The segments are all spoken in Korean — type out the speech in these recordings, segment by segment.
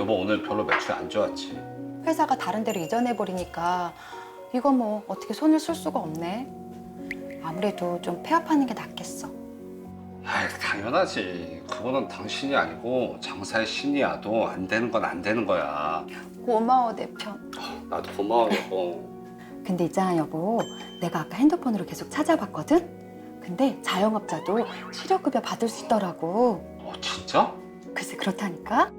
여보 오늘 별로 매출이 안 좋았지. 회사가 다른 데로 이전해버리니까 이거 뭐 어떻게 손을 쓸 수가 없네. 아무래도 좀 폐업하는 게 낫겠어. 아, 당연하지. 그거는 당신이 아니고 장사의 신이야. 도 안 되는 건 안 되는 거야. 고마워 내 편. 나도 고마워 여보. 근데 있잖아 여보, 내가 아까 핸드폰으로 계속 찾아봤거든? 근데 자영업자도 실업급여 받을 수 있더라고. 진짜? 글쎄 그렇다니까?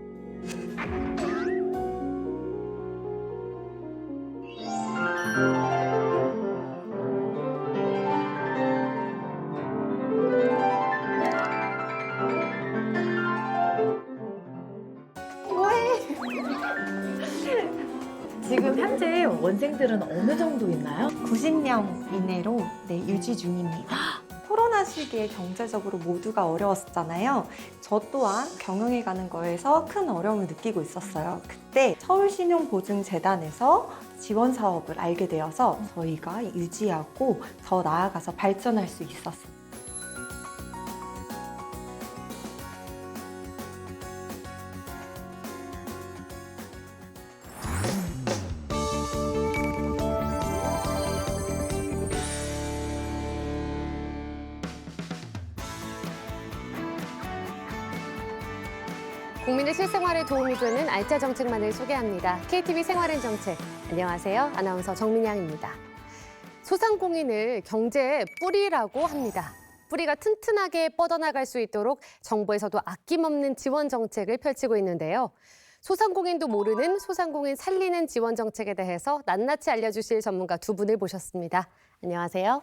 지금 현재 원생들은 어느 정도 있나요? 90명 이내로 유지 중입니다. 코로나 시기에 경제적으로 모두가 어려웠었잖아요. 저 또한 경영해가는 거에서 큰 어려움을 느끼고 있었어요. 그때 서울신용보증재단에서 지원 사업을 알게 되어서 저희가 유지하고 더 나아가서 발전할 수 있었어요. 국민의 실생활에 도움이 되는 알짜 정책만을 소개합니다. KTV 생활은 정책. 안녕하세요. 아나운서 정민양입니다. 소상공인을 경제의 뿌리라고 합니다. 뿌리가 튼튼하게 뻗어나갈 수 있도록 정부에서도 아낌없는 지원 정책을 펼치고 있는데요. 소상공인도 모르는 소상공인 살리는 지원 정책에 대해서 낱낱이 알려주실 전문가 두 분을 모셨습니다. 안녕하세요.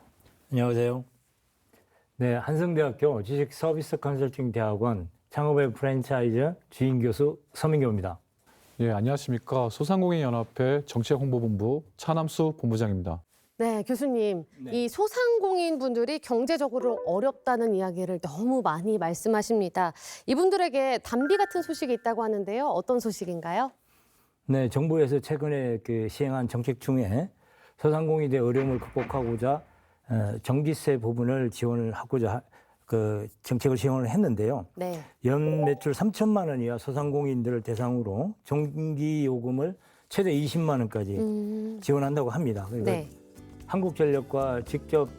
안녕하세요. 네, 한성대학교 지식서비스컨설팅대학원 창업의 프랜차이즈 주임 교수 서민교입니다. 예, 안녕하십니까. 소상공인연합회 정책홍보본부 차남수 본부장입니다. 네, 교수님. 이 소상공인 분들이 경제적으로 어렵다는 이야기를 너무 많이 말씀하십니다. 이분들에게 단비 같은 소식이 있다고 하는데요. 어떤 소식인가요? 네, 정부에서 최근에 시행한 정책 중에 소상공인의 어려움을 극복하고자 정기세 부분을 지원을 하고자 정책을 시행을 했는데요. 네. 연 매출 3천만 원 이하 소상공인들을 대상으로 정기요금을 최대 20만 원까지 지원한다고 합니다. 그리고 네. 한국전력과 직접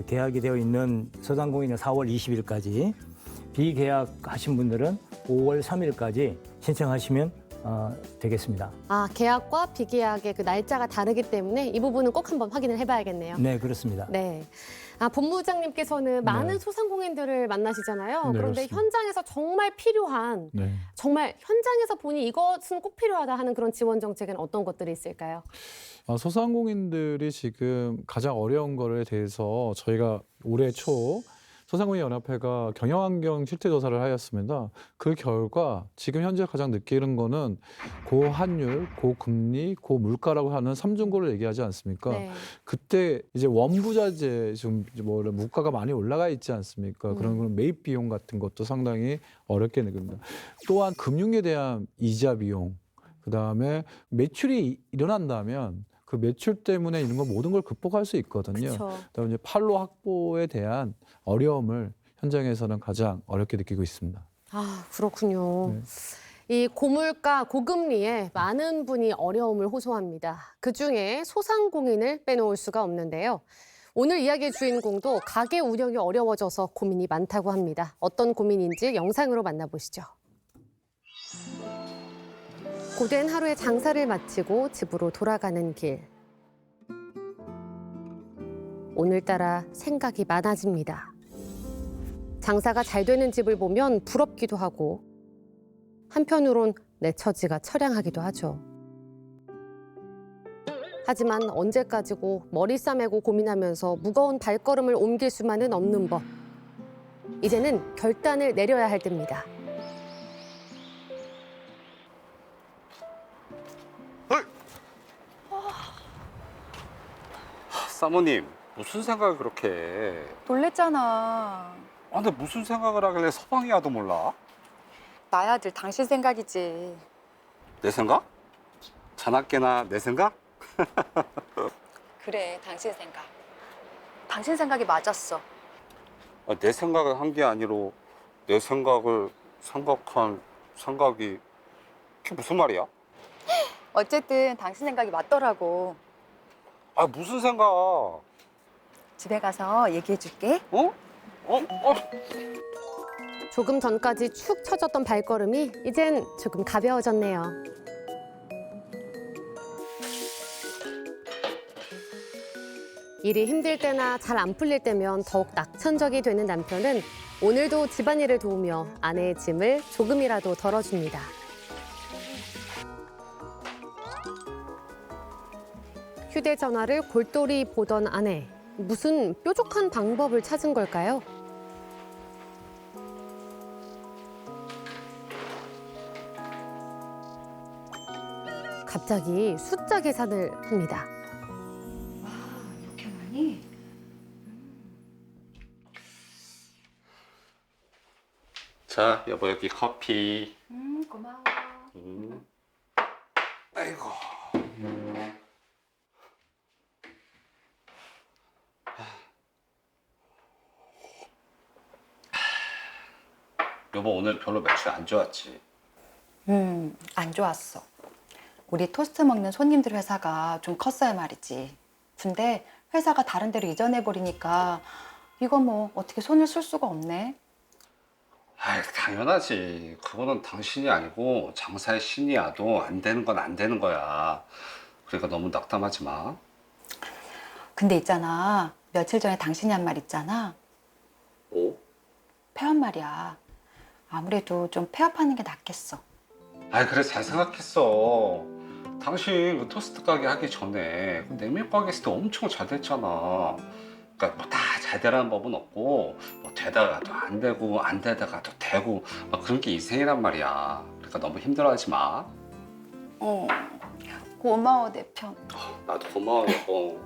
계약이 되어 있는 소상공인은 4월 20일까지, 비계약하신 분들은 5월 3일까지 신청하시면 되겠습니다. 아, 계약과 비계약의 그 날짜가 다르기 때문에 이 부분은 꼭 한번 확인을 해봐야겠네요. 네, 그렇습니다. 네. 아, 본부장님께서는 많은 소상공인들을 만나시잖아요. 네, 그런데 그렇습니다. 현장에서 정말 필요한, 네. 정말 현장에서 보니 이것은 꼭 필요하다 하는 그런 지원 정책은 어떤 것들이 있을까요? 소상공인들이 지금 가장 어려운 거에 대해서 저희가 올해 초 소상공인연합회가 경영환경 실태조사를 하였습니다. 그 결과 지금 현재 가장 느끼는 거는 고환율, 고금리, 고물가라고 하는 삼중고를 얘기하지 않습니까? 네. 그때 이제 원부자재 좀 물가가 많이 올라가 있지 않습니까? 그런 매입 비용 같은 것도 상당히 어렵게 느낍니다. 또한 금융에 대한 이자 비용, 그다음에 매출이 일어난다면 그 매출 때문에 이런 거 모든 걸 극복할 수 있거든요. 그쵸. 그다음에 이제 판로 확보에 대한 어려움을 현장에서는 가장 어렵게 느끼고 있습니다. 아, 그렇군요. 네. 이 고물가, 고금리에 많은 분이 어려움을 호소합니다. 그중에 소상공인을 빼놓을 수가 없는데요. 오늘 이야기의 주인공도 가게 운영이 어려워져서 고민이 많다고 합니다. 어떤 고민인지 영상으로 만나보시죠. 고된 하루의 장사를 마치고 집으로 돌아가는 길. 오늘따라 생각이 많아집니다. 장사가 잘 되는 집을 보면 부럽기도 하고 한편으론 내 처지가 처량하기도 하죠. 하지만 언제까지고 머리 싸매고 고민하면서 무거운 발걸음을 옮길 수만은 없는 법. 이제는 결단을 내려야 할 때입니다. 사모님 무슨 생각을 그렇게 해? 놀랬잖아. 근데 무슨 생각을 하길래 서방이야도 몰라? 나야 늘 당신 생각이지. 내 생각? 자나깨나 내 생각? 그래, 당신 생각. 당신 생각이 맞았어. 내 생각을 한 게 아니라 내 생각을 생각한 생각이 그게 무슨 말이야? 어쨌든 당신 생각이 맞더라고. 아, 무슨 생각? 집에 가서 얘기해 줄게. 어? 조금 전까지 축 처졌던 발걸음이 이젠 조금 가벼워졌네요. 일이 힘들 때나 잘 안 풀릴 때면 더욱 낙천적이 되는 남편은 오늘도 집안일을 도우며 아내의 짐을 조금이라도 덜어줍니다. 휴대전화를 골똘히 보던 아내. 무슨 뾰족한 방법을 찾은 걸까요? 갑자기 숫자 계산을 합니다. 이렇게 많이? 자, 여보 여기 커피. 고마워. 아이고. 여보 오늘 별로 매출 안 좋았지? 안 좋았어. 우리 토스트 먹는 손님들 회사가 좀 컸어야 말이지. 근데 회사가 다른 데로 이전해버리니까 이거 뭐 어떻게 손을 쓸 수가 없네. 아, 당연하지. 그거는 당신이 아니고 장사의 신이야도 안 되는 건 안 되는 거야. 그러니까 너무 낙담하지 마. 근데 있잖아. 며칠 전에 당신이 한 말 있잖아. 오? 폐업 말이야. 아무래도 좀 폐업하는 게 낫겠어. 아, 그래 잘 생각했어. 당신 그 토스트 가게 하기 전에 그 냉면 가게 했을 때 엄청 잘 됐잖아. 그러니까 뭐 다 잘 되라는 법은 없고 뭐 되다가도 안 되고 안 되다가도 되고 막 그런 게 인생이란 말이야. 그러니까 너무 힘들어하지 마. 고마워 내 편. 나도 고마워 여보.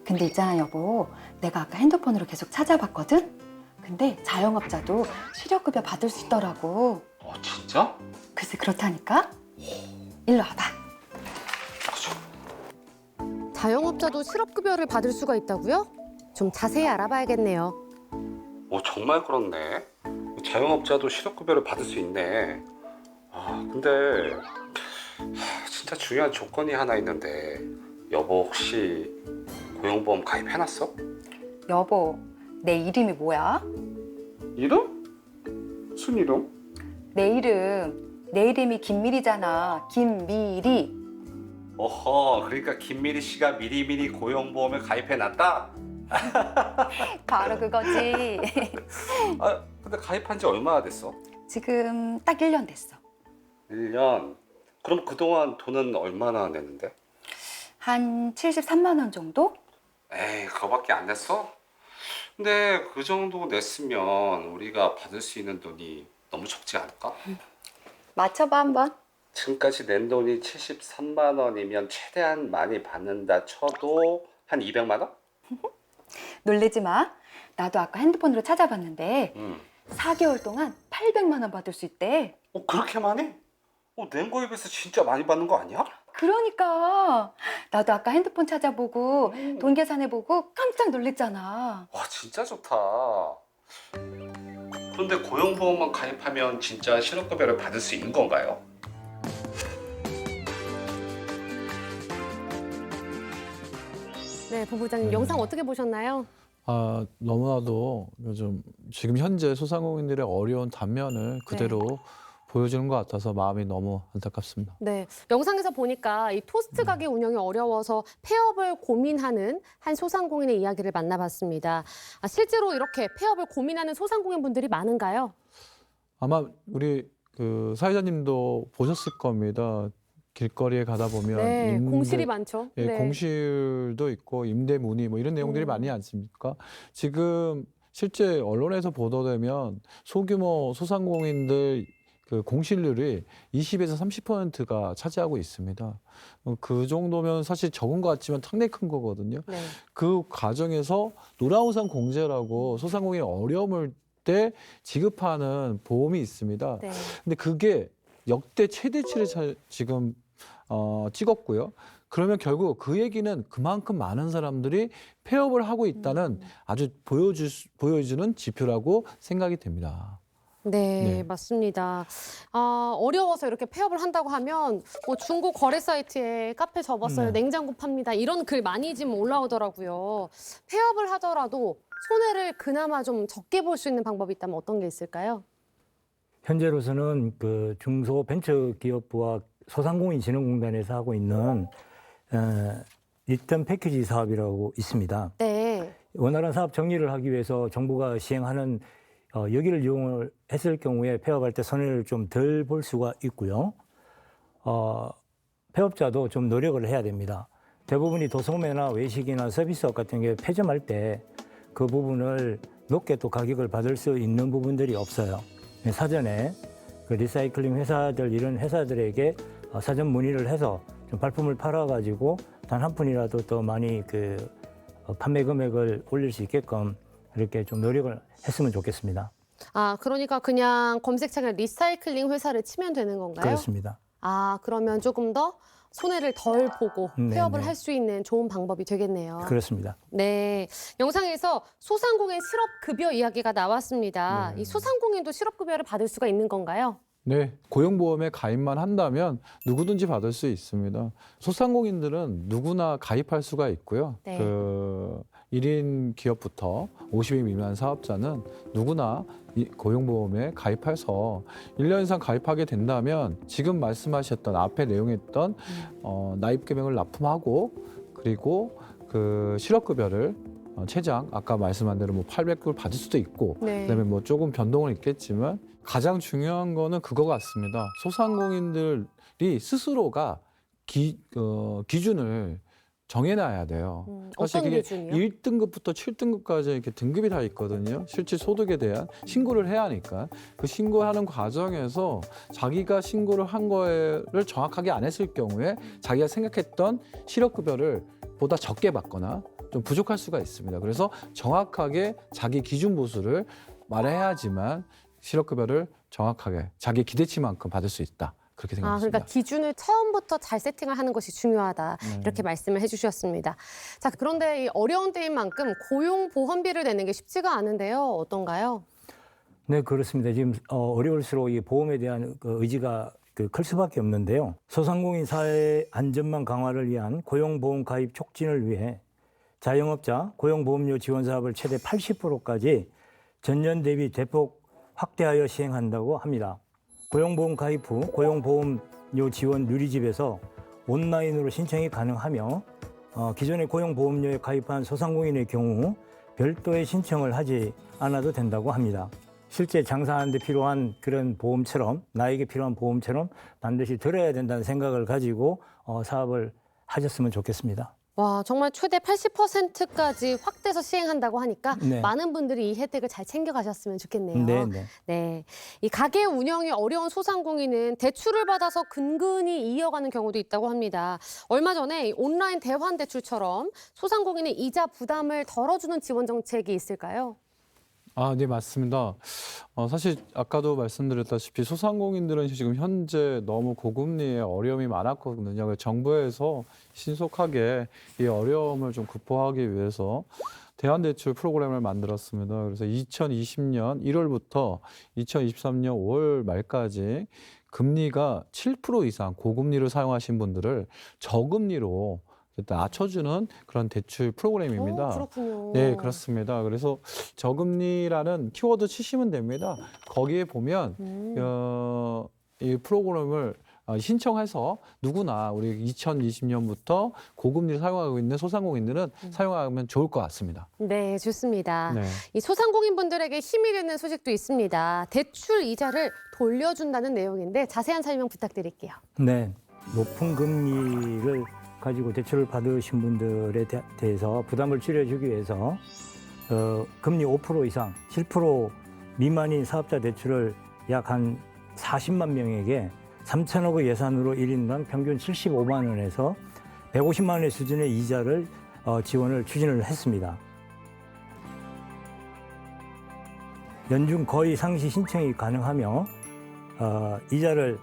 근데 있잖아 여보. 내가 아까 핸드폰으로 계속 찾아봤거든? 근데 자영업자도 실업급여 받을 수 있더라고. 진짜? 글쎄 그렇다니까? 일로 와봐. 자영업자도 실업급여를 받을 수가 있다고요? 좀 자세히 알아봐야겠네요. 정말 그렇네. 자영업자도 실업급여를 받을 수 있네. 근데 진짜 중요한 조건이 하나 있는데 여보 혹시 고용보험 가입해놨어? 여보, 내 이름이 뭐야? 이름? 무슨 이름? 내 이름이 김미리잖아. 김미리. 그러니까 김미리 씨가 미리미리 고용보험을 가입해놨다? 바로 그거지. 근데 가입한 지 얼마나 됐어? 지금 딱 1년 됐어. 1년? 그럼 그동안 돈은 얼마나 냈는데? 한 73만 원 정도? 에이, 그거밖에 안 냈어? 근데 그 정도 냈으면 우리가 받을 수 있는 돈이 너무 적지 않을까? 맞춰봐 한번. 지금까지 낸 돈이 73만 원이면 최대한 많이 받는다 쳐도 한 200만 원? 놀래지 마. 나도 아까 핸드폰으로 찾아봤는데 4개월 동안 800만 원 받을 수 있대. 그렇게 많이? 낸 거에 비해서 진짜 많이 받는 거 아니야? 그러니까 나도 아까 핸드폰 찾아보고 돈 계산해보고 깜짝 놀랬잖아. 와, 진짜 좋다. 그런데 고용보험만 가입하면 진짜 실업급여를 받을 수 있는 건가요? 네, 본부장님 영상 어떻게 보셨나요? 너무나도 요즘 지금 현재 소상공인들의 어려운 단면을 그대로 보여주는 것 같아서 마음이 너무 안타깝습니다. 네, 영상에서 보니까 이 토스트 가게 운영이 어려워서 폐업을 고민하는 한 소상공인의 이야기를 만나봤습니다. 실제로 이렇게 폐업을 고민하는 소상공인 분들이 많은가요? 아마 우리 그 사회자님도 보셨을 겁니다. 길거리에 가다 보면 네, 공실이 많죠. 예, 네. 공실도 있고 임대 문의 뭐 이런 내용들이 많이 않습니까? 지금 실제 언론에서 보도되면 소규모 소상공인들 그 공실률이 20에서 30%가 차지하고 있습니다. 그 정도면 사실 적은 것 같지만 상당히 큰 거거든요. 네. 그 과정에서 노라우산 공제라고 소상공인이 어려움을 때 지급하는 보험이 있습니다. 네. 근데 그게 역대 최대치를 지금 찍었고요. 그러면 결국 그 얘기는 그만큼 많은 사람들이 폐업을 하고 있다는 아주 보여주는 지표라고 생각이 됩니다. 네, 네. 맞습니다. 어려워서 이렇게 폐업을 한다고 하면 뭐 중고 거래 사이트에 카페 접었어요, 네. 냉장고 팝니다 이런 글 많이 지금 올라오더라고요. 폐업을 하더라도 손해를 그나마 좀 적게 볼 수 있는 방법이 있다면 어떤 게 있을까요? 현재로서는 그 중소벤처기업부와 소상공인진흥공단에서 하고 있는 리턴 패키지 사업이라고 있습니다. 네. 원활한 사업 정리를 하기 위해서 정부가 시행하는 여기를 이용을 했을 경우에 폐업할 때 손해를 좀 덜 볼 수가 있고요. 폐업자도 좀 노력을 해야 됩니다. 대부분이 도소매나 외식이나 서비스업 같은 게 폐점할 때 그 부분을 높게 또 가격을 받을 수 있는 부분들이 없어요. 사전에 그 리사이클링 회사들 이런 회사들에게 사전 문의를 해서 좀 발품을 팔아가지고 단 한 푼이라도 더 많이 그 판매 금액을 올릴 수 있게끔 이렇게 좀 노력을 했으면 좋겠습니다. 그러니까 그냥 검색창에 리사이클링 회사를 치면 되는 건가요? 그렇습니다. 그러면 조금 더 손해를 덜 보고 네, 폐업을 네. 할 수 있는 좋은 방법이 되겠네요. 그렇습니다. 네, 영상에서 소상공인 실업급여 이야기가 나왔습니다. 네. 이 소상공인도 실업급여를 받을 수가 있는 건가요? 네, 고용보험에 가입만 한다면 누구든지 받을 수 있습니다. 소상공인들은 누구나 가입할 수가 있고요. 네. 그 1인 기업부터 50인 미만 사업자는 누구나 이 고용보험에 가입해서 1년 이상 가입하게 된다면 지금 말씀하셨던 앞에 내용했던 나입 금액을 납품하고 그리고 그 실업급여를 최장 아까 말씀한 대로 뭐 800불 받을 수도 있고 네. 그다음에 뭐 조금 변동은 있겠지만 가장 중요한 거는 그거 같습니다. 소상공인들이 스스로가 기준을 정해놔야 돼요. 사실 어떤 그게 기준이요? 1등급부터 7등급까지 이렇게 등급이 다 있거든요. 실질 소득에 대한 신고를 해야 하니까 그 신고하는 과정에서 자기가 신고를 한 거를 정확하게 안 했을 경우에 자기가 생각했던 실업급여를 보다 적게 받거나 좀 부족할 수가 있습니다. 그래서 정확하게 자기 기준 보수를 말해야지만 실업급여를 정확하게 자기 기대치만큼 받을 수 있다. 그렇게 생각합니다. 그러니까 기준을 처음부터 잘 세팅을 하는 것이 중요하다. 네. 이렇게 말씀을 해주셨습니다. 자, 그런데 이 어려운 때인 만큼 고용보험비를 내는 게 쉽지가 않은데요. 어떤가요? 네, 그렇습니다. 지금 어려울수록 이 보험에 대한 그 의지가 클 수밖에 없는데요. 소상공인 사회 안전망 강화를 위한 고용보험 가입 촉진을 위해 자영업자 고용보험료 지원 사업을 최대 80%까지 전년 대비 대폭 확대하여 시행한다고 합니다. 고용보험 가입 후 고용보험료 지원 누리집에서 온라인으로 신청이 가능하며 기존의 고용보험료에 가입한 소상공인의 경우 별도의 신청을 하지 않아도 된다고 합니다. 실제 장사하는 데 필요한 그런 보험처럼 나에게 필요한 보험처럼 반드시 들어야 된다는 생각을 가지고 사업을 하셨으면 좋겠습니다. 와, 정말 최대 80%까지 확대해서 시행한다고 하니까 네. 많은 분들이 이 혜택을 잘 챙겨가셨으면 좋겠네요. 네. 네, 이 가게 운영이 어려운 소상공인은 대출을 받아서 근근히 이어가는 경우도 있다고 합니다. 얼마 전에 이 온라인 대환 대출처럼 소상공인의 이자 부담을 덜어주는 지원 정책이 있을까요? 네, 맞습니다. 사실 아까도 말씀드렸다시피 소상공인들은 지금 현재 너무 고금리에 어려움이 많았거든요. 그래서 정부에서 신속하게 이 어려움을 좀 극복하기 위해서 대환대출 프로그램을 만들었습니다. 그래서 2020년 1월부터 2023년 5월 말까지 금리가 7% 이상 고금리를 사용하신 분들을 저금리로 낮춰주는 그런 대출 프로그램입니다. 그렇군요. 네, 그렇습니다. 그래서 저금리라는 키워드 치시면 됩니다. 거기에 보면 이 프로그램을 신청해서 누구나 우리 2020년부터 고금리를 사용하고 있는 소상공인들은 사용하면 좋을 것 같습니다. 네, 좋습니다. 네. 이 소상공인분들에게 힘이 되는 소식도 있습니다. 대출 이자를 돌려준다는 내용인데 자세한 설명 부탁드릴게요. 네, 높은 금리를 가지고 대출을 받으신 분들에 대해서 부담을 줄여주기 위해서 금리 5% 이상, 7% 미만인 사업자 대출을 약 한 40만 명에게 3천억의 예산으로 1인당 평균 75만 원에서 150만 원의 수준의 이자를 지원을 추진을 했습니다. 연중 거의 상시 신청이 가능하며 이자를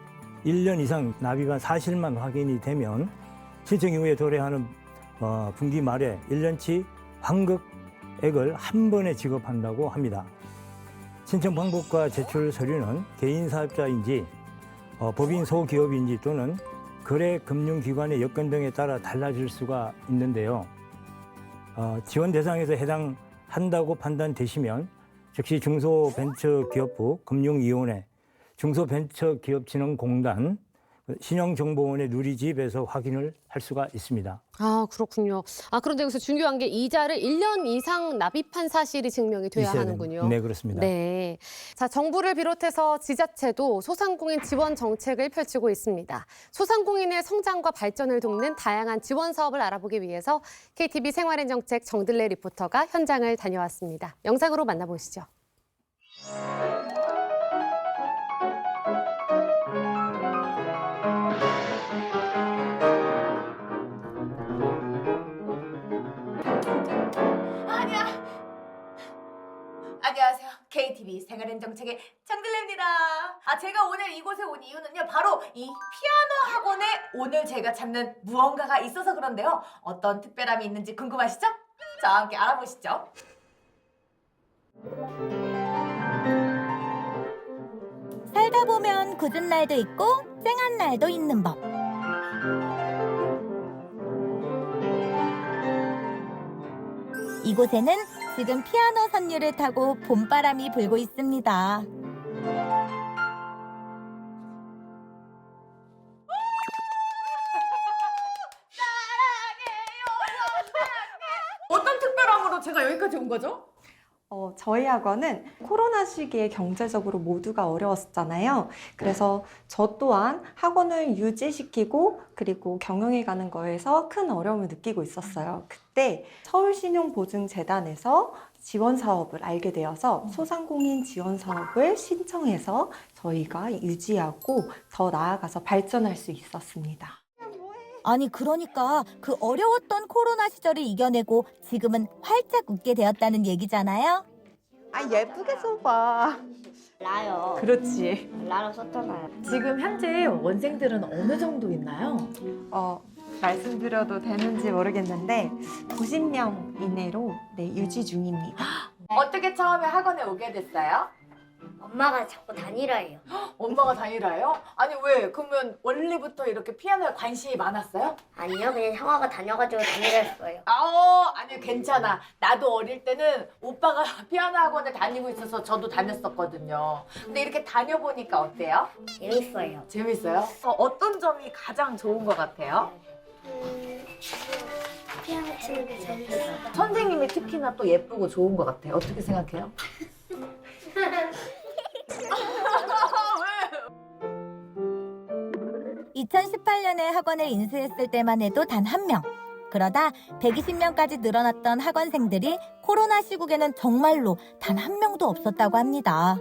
1년 이상 납입한 사실만 확인이 되면 신청 이후에 도래하는 분기 말에 1년치 환급액을 한 번에 지급한다고 합니다. 신청 방법과 제출 서류는 개인 사업자인지 법인 소기업인지 또는 거래 금융기관의 여건 등에 따라 달라질 수가 있는데요. 지원 대상에서 해당한다고 판단되시면 즉시 중소벤처기업부 금융위원회, 중소벤처기업진흥공단, 신용정보원의 누리집에서 확인을 할 수가 있습니다. 아, 그렇군요. 그런데 여기서 중요한 게 이자를 1년 이상 납입한 사실이 증명이 돼야 있어야 하는군요. 됩니다. 네, 그렇습니다. 네. 자, 정부를 비롯해서 지자체도 소상공인 지원 정책을 펼치고 있습니다. 소상공인의 성장과 발전을 돕는 다양한 지원 사업을 알아보기 위해서 KTV 생활앤정책 정들레 리포터가 현장을 다녀왔습니다. 영상으로 만나보시죠. 안녕하세요. KTV 생활앤정책의 정들레입니다. 제가 오늘 이곳에 온 이유는요, 바로 이 피아노 학원에 오늘 제가 찾는 무언가가 있어서 그런데요. 어떤 특별함이 있는지 궁금하시죠? 저와 함께 알아보시죠. 살다 보면 굳은 날도 있고 쨍한 날도 있는 법. 이곳에는 지금 피아노 선율을 타고 봄바람이 불고 있습니다. 어떤 특별함으로 제가 여기까지 온 거죠? 저희 학원은 코로나 시기에 경제적으로 모두가 어려웠잖아요. 그래서 저 또한 학원을 유지시키고 그리고 경영해가는 거에서 큰 어려움을 느끼고 있었어요. 그때 서울신용보증재단에서 지원 사업을 알게 되어서 소상공인 지원 사업을 신청해서 저희가 유지하고 더 나아가서 발전할 수 있었습니다. 아니 그러니까 그 어려웠던 코로나 시절을 이겨내고 지금은 활짝 웃게 되었다는 얘기잖아요. 예쁘게 써봐. 라요. 그렇지. 라로 썼잖아요. 지금 현재 원생들은 어느 정도 있나요? 말씀드려도 되는지 모르겠는데 90명 이내로 유지 중입니다. 어떻게 처음에 학원에 오게 됐어요? 엄마가 자꾸 다니라 해요. 엄마가 다니라요? 아니 왜? 그러면 원래부터 이렇게 피아노에 관심이 많았어요? 아니요, 그냥 형아가 다녀가지고 다니라 했어요. 아니 괜찮아. 나도 어릴 때는 오빠가 피아노 학원에 다니고 있어서 저도 다녔었거든요. 근데 이렇게 다녀보니까 어때요? 재밌어요. 재밌어요? 어떤 점이 가장 좋은 것 같아요? 피아노 치는 게 재밌어요. 선생님이 특히나 또 예쁘고 좋은 것 같아요. 어떻게 생각해요? 2018년에 학원을 인수했을 때만 해도 단 1명. 그러다 120명까지 늘어났던 학원생들이 코로나 시국에는 정말로 단 1명도 없었다고 합니다.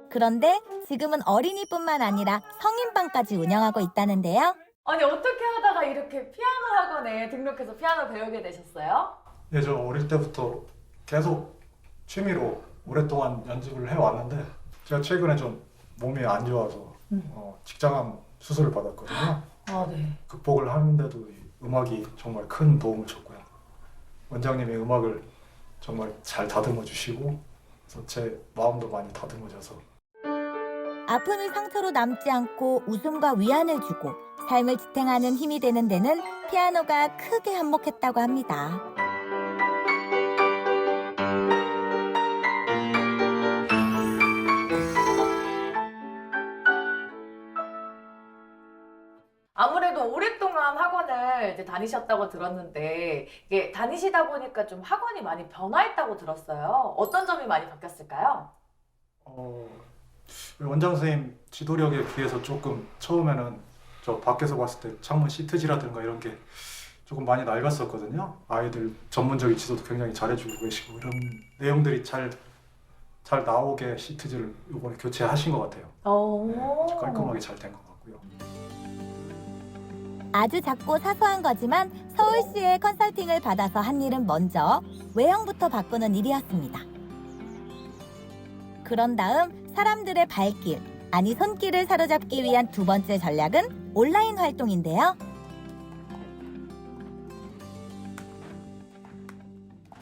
그런데 지금은 어린이뿐만 아니라 성인반까지 운영하고 있다는데요. 아니 어떻게 하다가 이렇게 피아노 학원에 등록해서 피아노 배우게 되셨어요? 예, 저 어릴 때부터 계속 취미로 오랫동안 연습을 해왔는데 제가 최근에 좀 몸이 안 좋아서 직장암 수술을 받았거든요. 네. 극복을 하는데도 이 음악이 정말 큰 도움을 줬고요. 원장님이 음악을 정말 잘 다듬어 주시고 그래서 제 마음도 많이 다듬어져서 아픔이 상처로 남지 않고 웃음과 위안을 주고 삶을 지탱하는 힘이 되는 데는 피아노가 크게 한몫했다고 합니다. 아무래도 오랫동안 학원을 이제 다니셨다고 들었는데 이게 다니시다 보니까 좀 학원이 많이 변화했다고 들었어요. 어떤 점이 많이 바뀌었을까요? 우리 원장 선생님 지도력에 비해서 조금 처음에는 저 밖에서 봤을 때 창문 시트지라든가 이런 게 조금 많이 낡았었거든요. 아이들 전문적인 지도도 굉장히 잘해주고 계시고 이런 내용들이 잘 나오게 시트지를 이번에 교체하신 것 같아요. 깔끔하게 잘 된 것 같고요. 아주 작고 사소한 거지만 서울시의 컨설팅을 받아서 한 일은 먼저 외형부터 바꾸는 일이었습니다. 그런 다음 사람들의 발길, 아니 손길을 사로잡기 위한 두 번째 전략은 온라인 활동인데요.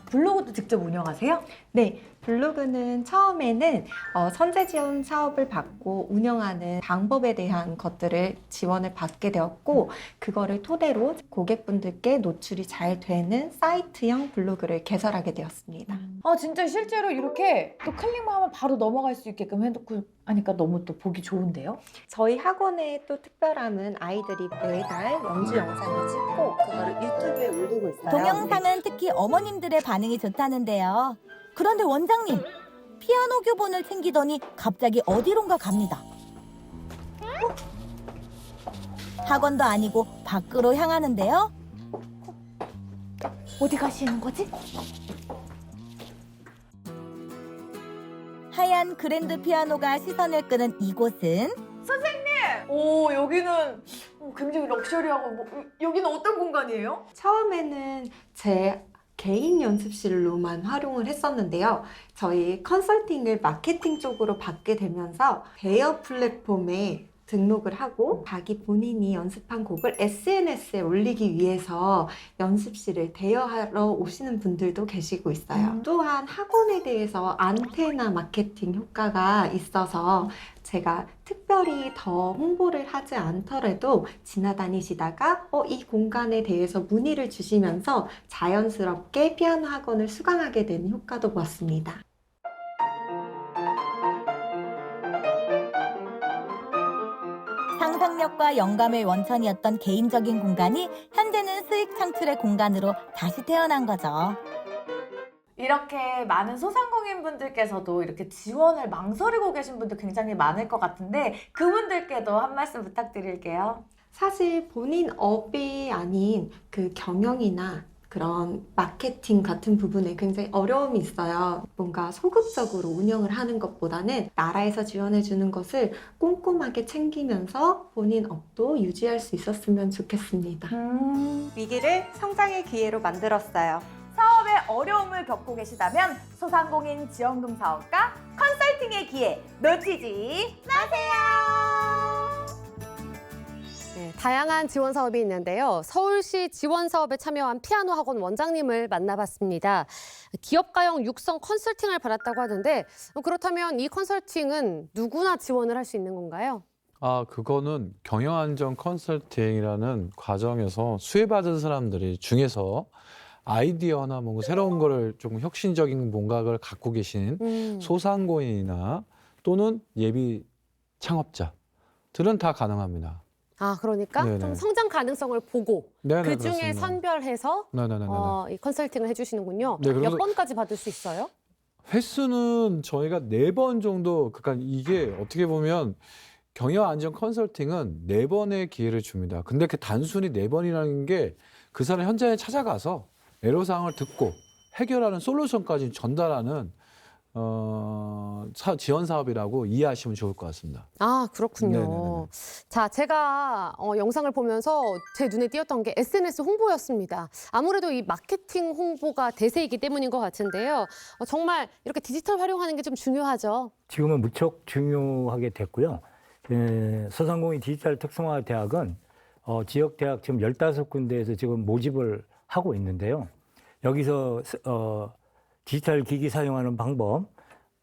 블로그도 직접 운영하세요? 네, 블로그는 처음에는 선제 지원 사업을 받고 운영하는 방법에 대한 것들을 지원을 받게 되었고 그거를 토대로 고객분들께 노출이 잘 되는 사이트형 블로그를 개설하게 되었습니다. 진짜 실제로 이렇게 또 클릭만 하면 바로 넘어갈 수 있게끔 해놓고 하니까 너무 또 보기 좋은데요? 저희 학원의 또 특별함은 아이들이 매달 연주 영상을 찍고 그거를 유튜브에 올리고 있어요. 동영상은 특히 어머님들의 반응이 좋다는데요. 그런데 원장님, 피아노 교본을 챙기더니 갑자기 어디론가 갑니다. 학원도 아니고 밖으로 향하는데요. 어디 가시는 거지? 하얀 그랜드 피아노가 시선을 끄는 이곳은 오, 여기는 굉장히 럭셔리하고 여기는 어떤 공간이에요? 처음에는 제 개인 연습실로만 활용을 했었는데요. 저희 컨설팅을 마케팅 쪽으로 받게 되면서 대여 플랫폼에 등록을 하고 자기 본인이 연습한 곡을 SNS에 올리기 위해서 연습실을 대여하러 오시는 분들도 계시고 있어요. 또한 학원에 대해서 안테나 마케팅 효과가 있어서 제가 특별히 더 홍보를 하지 않더라도 지나다니시다가 이 공간에 대해서 문의를 주시면서 자연스럽게 피아노 학원을 수강하게 되는 효과도 보았습니다. 상상력과 영감의 원천이었던 개인적인 공간이 현재는 수익 창출의 공간으로 다시 태어난 거죠. 이렇게 많은 소상공인분들께서도 이렇게 지원을 망설이고 계신 분들 굉장히 많을 것 같은데 그분들께도 한 말씀 부탁드릴게요. 사실 본인 업이 아닌 그 경영이나 그런 마케팅 같은 부분에 굉장히 어려움이 있어요. 뭔가 소극적으로 운영을 하는 것보다는 나라에서 지원해 주는 것을 꼼꼼하게 챙기면서 본인 업도 유지할 수 있었으면 좋겠습니다. 위기를 성장의 기회로 만들었어요. 사업에 어려움을 겪고 계시다면 소상공인 지원금 사업과 컨설팅의 기회 놓치지 마세요. 네, 다양한 지원 사업이 있는데요. 서울시 지원 사업에 참여한 피아노 학원 원장님을 만나봤습니다. 기업가형 육성 컨설팅을 받았다고 하는데 그렇다면 이 컨설팅은 누구나 지원을 할 수 있는 건가요? 그거는 경영안정 컨설팅이라는 과정에서 수혜받은 사람들이 중에서 아이디어나 뭔가 새로운 거를 좀 혁신적인 뭔가를 갖고 계신 소상공인이나 또는 예비 창업자들은 다 가능합니다. 그러니까 네네. 좀 성장 가능성을 보고 네네, 그 중에 그렇습니다. 선별해서 네네네. 이 컨설팅을 해주시는군요. 네, 몇 그래서- 번까지 받을 수 있어요? 횟수는 저희가 4번 정도, 그러니까 이게 어떻게 보면 경영 안정 컨설팅은 4번의 기회를 줍니다. 근데 그 단순히 4번이라는 게 그 사람 현장에 찾아가서 애로사항을 듣고 해결하는 솔루션까지 전달하는 지원 사업이라고 이해하시면 좋을 것 같습니다. 그렇군요. 네네네. 자, 제가 영상을 보면서 제 눈에 띄었던 게 SNS 홍보였습니다. 아무래도 이 마케팅 홍보가 대세이기 때문인 것 같은데요. 정말 이렇게 디지털 활용하는 게 좀 중요하죠. 지금은 무척 중요하게 됐고요. 소상공인 디지털 특성화 대학은 지역 대학 지금 15군데에서 지금 모집을 하고 있는데요. 여기서 디지털 기기 사용하는 방법,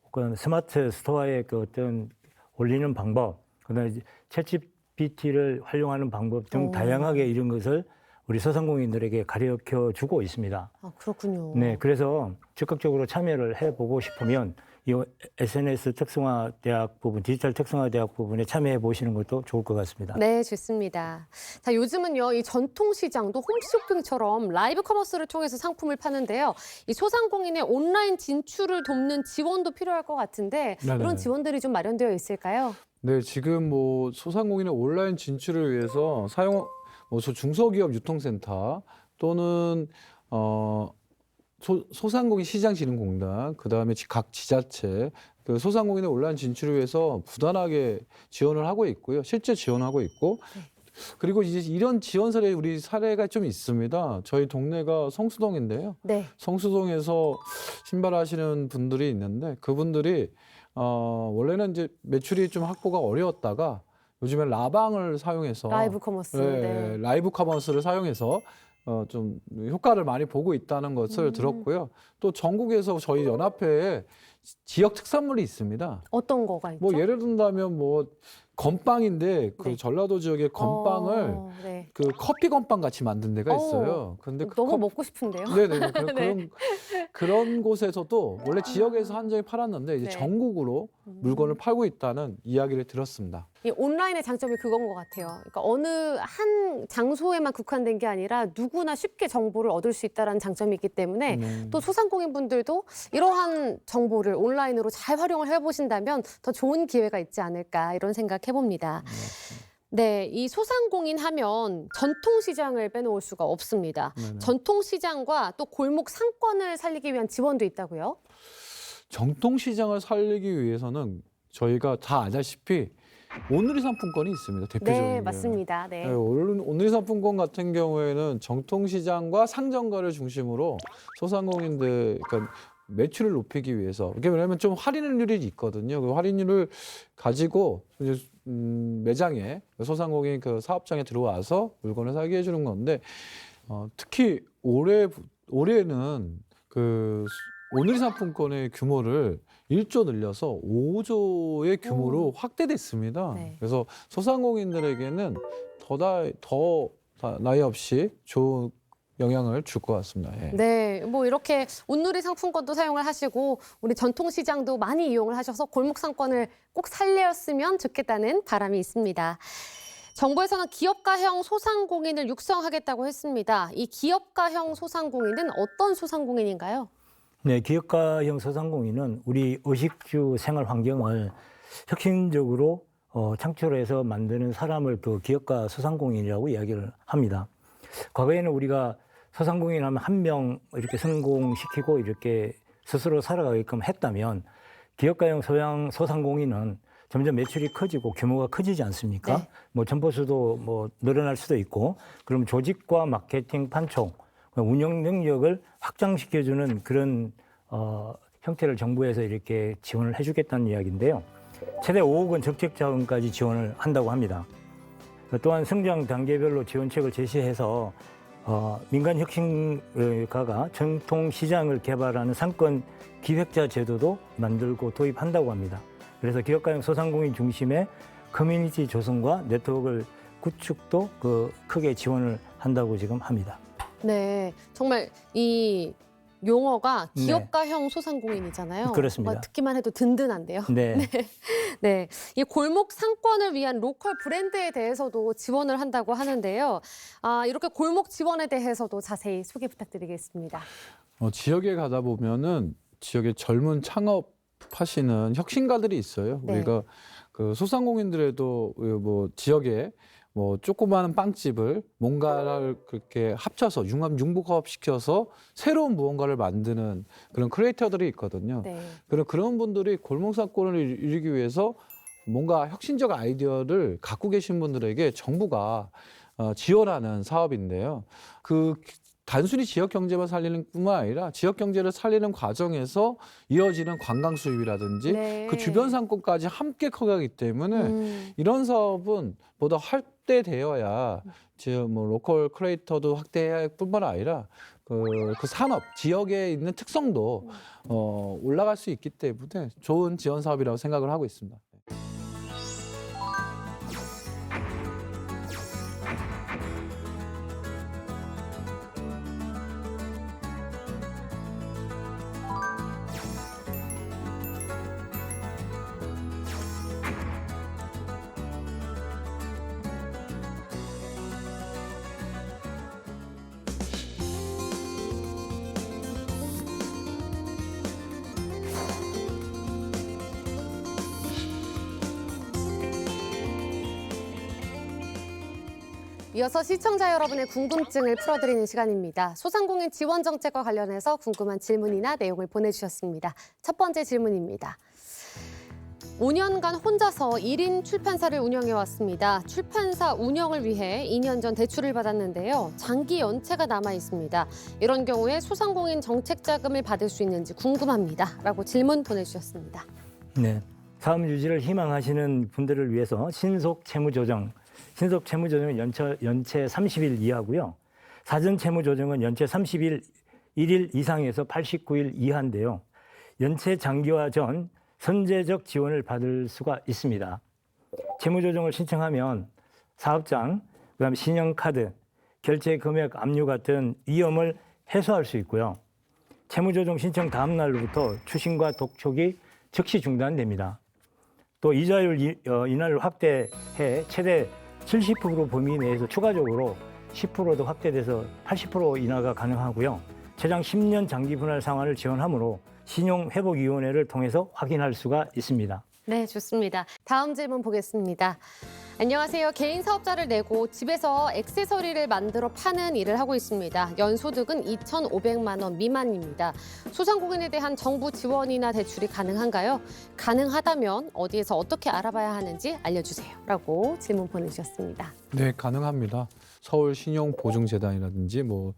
혹은 스마트 스토어에 그 어떤 올리는 방법, 그다음에 챗GPT를 활용하는 방법 등 다양하게 이런 것을 우리 소상공인들에게 가르쳐 주고 있습니다. 그렇군요. 네, 그래서 적극적으로 참여를 해보고 싶으면 이 SNS 특성화 대학 부분, 디지털 특성화 대학 부분에 참여해 보시는 것도 좋을 것 같습니다. 네, 좋습니다. 자, 요즘은요, 이 전통시장도 홈쇼핑처럼 라이브 커머스를 통해서 상품을 파는데요. 이 소상공인의 온라인 진출을 돕는 지원도 필요할 것 같은데 네네. 이런 지원들이 좀 마련되어 있을까요? 네, 지금 뭐 소상공인의 온라인 진출을 위해서 중소기업 유통센터 또는 소상공인 시장진흥공단, 그다음에 각 지자체, 그 소상공인의 온라인 진출을 위해서 부단하게 지원을 하고 있고요. 실제 지원하고 있고. 그리고 이제 이런 지원 사례, 우리 사례가 좀 있습니다. 저희 동네가 성수동인데요. 네. 성수동에서 신발 하시는 분들이 있는데 그분들이 원래는 이제 매출이 좀 확보가 어려웠다가 요즘에 라방을 사용해서 라이브 커머스. 네. 라이브 커머스를 사용해서 좀 효과를 많이 보고 있다는 것을 들었고요. 또 전국에서 저희 연합회에 지역 특산물이 있습니다. 어떤 거가 있죠? 뭐 예를 든다면 뭐 건빵인데 그 네. 전라도 지역의 건빵을 네. 그 커피 건빵 같이 만든 데가 있어요. 근데 그 너무 먹고 싶은데요. 네네 네. 그런 곳에서도 원래 지역에서 한정히 팔았는데 이제 네. 전국으로 물건을 팔고 있다는 이야기를 들었습니다. 이 온라인의 장점이 그건 것 같아요. 그러니까 어느 한 장소에만 국한된 게 아니라 누구나 쉽게 정보를 얻을 수 있다는 장점이 있기 때문에 또 소상공인 분들도 이러한 정보를 온라인으로 잘 활용을 해보신다면 더 좋은 기회가 있지 않을까 이런 생각 해봅니다. 네, 이 소상공인 하면 전통시장을 빼놓을 수가 없습니다. 네네. 전통시장과 또 골목 상권을 살리기 위한 지원도 있다고요? 정통시장을 살리기 위해서는 저희가 다 아다시피 오늘의 상품권이 있습니다. 대표적인 네, 게. 맞습니다. 네. 네, 오늘의 상품권 같은 경우에는 정통시장과 상점가를 중심으로 소상공인들 그러니까 매출을 높이기 위해서 이게 왜냐하면 좀 할인율이 있거든요. 그 할인율을 가지고 이제 매장에 소상공인 그 사업장에 들어와서 물건을 사게 해주는 건데 특히 올해는 그 오늘의 상품권의 규모를 1조 늘려서 5조의 규모로 확대됐습니다. 네. 그래서 소상공인들에게는 더 나이 없이 좋은 영향을 줄 것 같습니다. 예. 네, 뭐 이렇게 온누리 상품권도 사용을 하시고 우리 전통시장도 많이 이용을 하셔서 골목 상권을 꼭 살렸으면 좋겠다는 바람이 있습니다. 정부에서는 기업가형 소상공인을 육성하겠다고 했습니다. 이 기업가형 소상공인은 어떤 소상공인인가요? 네, 기업가형 소상공인은 우리 의식주 생활 환경을 혁신적으로 창출해서 만드는 사람을 그 기업가 소상공인이라고 이야기를 합니다. 과거에는 우리가 소상공인 하면 한 명 이렇게 성공시키고 이렇게 스스로 살아가게끔 했다면 기업가형 소상공인은 점점 매출이 커지고 규모가 커지지 않습니까? 네. 뭐 점포수도 뭐 늘어날 수도 있고 그럼 조직과 마케팅, 판촉, 운영 능력을 확장시켜주는 그런 형태를 정부에서 이렇게 지원을 해주겠다는 이야기인데요. 최대 5억 원 적적 자금까지 지원을 한다고 합니다. 또한 성장 단계별로 지원책을 제시해서 민간 혁신가가 전통 시장을 개발하는 상권 기획자 제도도 만들고 도입한다고 합니다. 그래서 기업가형 소상공인 중심의 커뮤니티 조성과 네트워크 구축도 크게 지원을 한다고 지금 합니다. 네, 정말 이 용어가 기업가형 소상공인이잖아요. 그렇습니다. 듣기만 해도 든든한데요. 네. 네, 이 골목 상권을 위한 로컬 브랜드에 대해서도 지원을 한다고 하는데요. 이렇게 골목 지원에 대해서도 자세히 소개 부탁드리겠습니다. 지역에 가다 보면은 지역의 젊은 창업하시는 혁신가들이 있어요. 네. 우리가 그 소상공인들에도 뭐 지역에 뭐 조그마한 빵집을 뭔가를 그렇게 합쳐서 융복합 시켜서 새로운 무언가를 만드는 그런 크리에이터들이 있거든요. 네. 그런 분들이 골목상권을 이루기 위해서 뭔가 혁신적 아이디어를 갖고 계신 분들에게 정부가 지원하는 사업인데요. 단순히 지역 경제만 살리는 뿐만 아니라 지역 경제를 살리는 과정에서 이어지는 관광 수입이라든지 네. 그 주변 상권까지 함께 커가기 때문에 이런 사업은 보다 확대되어야 뭐 로컬 크리에이터도 확대해야 할 뿐만 아니라 그 산업 지역에 있는 특성도 올라갈 수 있기 때문에 좋은 지원 사업이라고 생각을 하고 있습니다. 이어서 시청자 여러분의 궁금증을 풀어드리는 시간입니다. 소상공인 지원 정책과 관련해서 궁금한 질문이나 내용을 보내주셨습니다. 첫 번째 질문입니다. 5년간 혼자서 1인 출판사를 운영해왔습니다. 출판사 운영을 위해 2년 전 대출을 받았는데요. 장기 연체가 남아 있습니다. 이런 경우에 소상공인 정책 자금을 받을 수 있는지 궁금합니다. 라고 질문 보내주셨습니다. 네, 사업 유지를 희망하시는 분들을 위해서 신속 채무조정은 연체 30일 이하고요. 사전 채무조정은 연체 30일 1일 이상에서 89일 이하인데요. 연체 장기화 전 선제적 지원을 받을 수가 있습니다. 채무조정을 신청하면 사업장, 그다음에 신용카드, 결제 금액 압류 같은 위험을 해소할 수 있고요. 채무조정 신청 다음 날로부터 추심과 독촉이 즉시 중단됩니다. 또 이자율 인하를 확대해 최대 70% 범위 내에서 추가적으로 10%도 확대돼서 80% 인하가 가능하고요. 최장 10년 장기 분할 상환을 지원하므로 신용회복위원회를 통해서 확인할 수가 있습니다. 네, 좋습니다. 다음 질문 보겠습니다. 안녕하세요. 개인 사업자를 내고 집에서 액세서리를 만들어 파는 일을 하고 있습니다. 연소득은 2,500만 원 미만입니다. 소상공인에 대한 정부 지원이나 대출이 가능한가요? 가능하다면 어디에서 어떻게 알아봐야 하는지 알려주세요. 라고 질문 보내주셨습니다. 네, 가능합니다. 서울 신용보증재단이라든지 뭐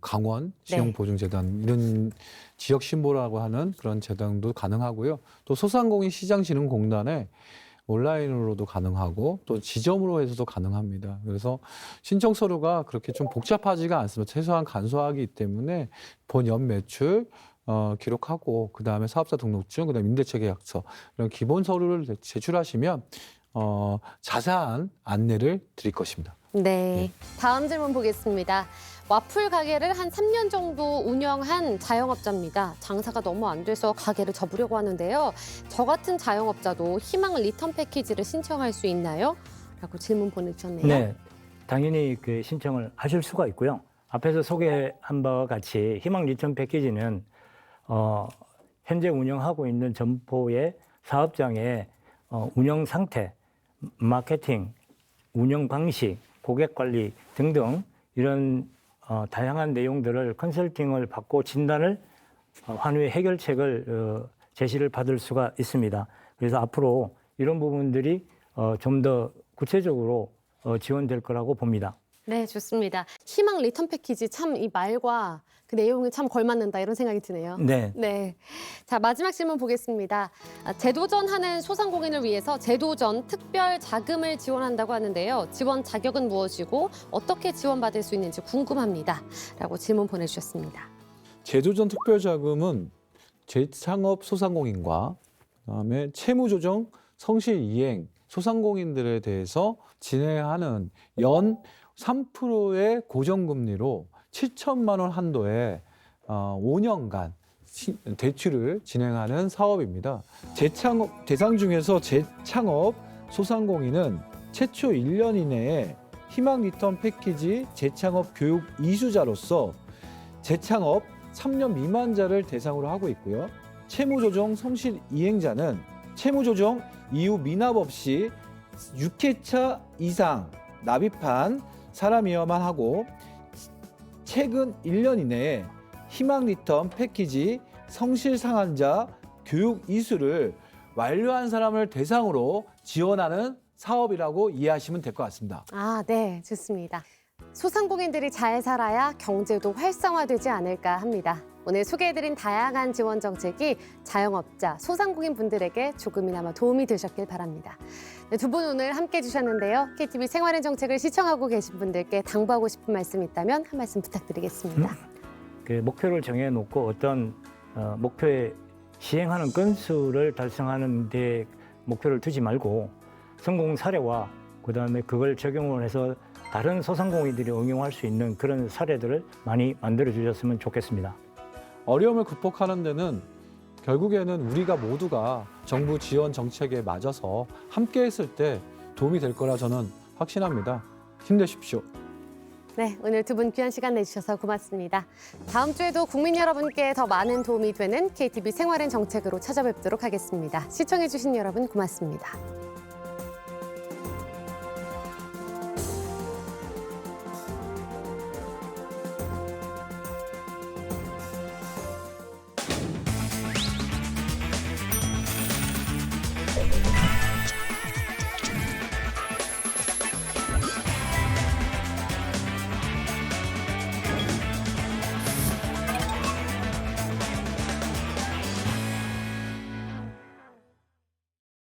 강원 신용보증재단 이런 지역 신보라고 하는 그런 재단도 가능하고요. 또 소상공인 시장진흥공단에 온라인으로도 가능하고 또 지점으로 해서도 가능합니다. 그래서 신청 서류가 그렇게 좀 복잡하지가 않습니다. 최소한 간소하기 때문에 본연 매출 기록하고 그다음에 사업자 등록증, 그다음에 임대차 계약서 이런 기본 서류를 제출하시면 자세한 안내를 드릴 것입니다. 네. 다음 질문 보겠습니다. 와플 가게를 한 3년 정도 운영한 자영업자입니다. 장사가 너무 안 돼서 가게를 접으려고 하는데요. 저 같은 자영업자도 희망 리턴 패키지를 신청할 수 있나요? 라고 질문 보내주셨네요. 네, 당연히 그 신청을 하실 수가 있고요. 앞에서 소개한 바와 같이 희망 리턴 패키지는 현재 운영하고 있는 점포의 사업장의 운영 상태, 마케팅, 운영 방식, 고객 관리 등등 이런 다양한 내용들을 컨설팅을 받고 진단을 한 후에 해결책을 제시를 받을 수가 있습니다. 그래서 앞으로 이런 부분들이 좀 더 구체적으로 지원될 거라고 봅니다. 네, 좋습니다. 희망 리턴 패키지 참 이 말과 그 내용이 참 걸맞는다 이런 생각이 드네요. 네. 네. 자, 마지막 질문 보겠습니다. 재도전하는 소상공인을 위해서 재도전 특별 자금을 지원한다고 하는데요. 지원 자격은 무엇이고 어떻게 지원받을 수 있는지 궁금합니다. 라고 질문 보내주셨습니다. 재도전 특별자금은 재창업 소상공인과 그다음에 채무조정 성실 이행 소상공인들에 대해서 진행하는 연 3%의 고정금리로 7천만 원 한도의 5년간 대출을 진행하는 사업입니다. 재창업 대상 중에서 재창업 소상공인은 최초 1년 이내에 희망 리턴 패키지 재창업 교육 이수자로서 재창업 3년 미만자를 대상으로 하고 있고요. 채무조정 성실 이행자는 채무조정 이후 미납 없이 6회차 이상 납입한 사람이어야만 하고 최근 1년 이내에 희망 리턴 패키지 성실 상환자 교육 이수를 완료한 사람을 대상으로 지원하는 사업이라고 이해하시면 될 것 같습니다. 아, 네, 좋습니다. 소상공인들이 잘 살아야 경제도 활성화되지 않을까 합니다. 오늘 소개해드린 다양한 지원 정책이 자영업자, 소상공인 분들에게 조금이나마 도움이 되셨길 바랍니다. 네, 두 분 오늘 함께해 주셨는데요. KTV 생활의 정책을 시청하고 계신 분들께 당부하고 싶은 말씀 있다면 한 말씀 부탁드리겠습니다. 그 목표를 정해놓고 어떤 목표에 시행하는 건수를 달성하는 데 목표를 두지 말고 성공 사례와 그다음에 그걸 적용을 해서 다른 소상공인들이 응용할 수 있는 그런 사례들을 많이 만들어 주셨으면 좋겠습니다. 어려움을 극복하는 데는 결국에는 우리가 모두가 정부 지원 정책에 맞아서 함께 했을 때 도움이 될 거라 저는 확신합니다. 힘내십시오. 네, 오늘 두 분 귀한 시간 내주셔서 고맙습니다. 다음 주에도 국민 여러분께 더 많은 도움이 되는 KTV 생활엔 정책으로 찾아뵙도록 하겠습니다. 시청해주신 여러분 고맙습니다.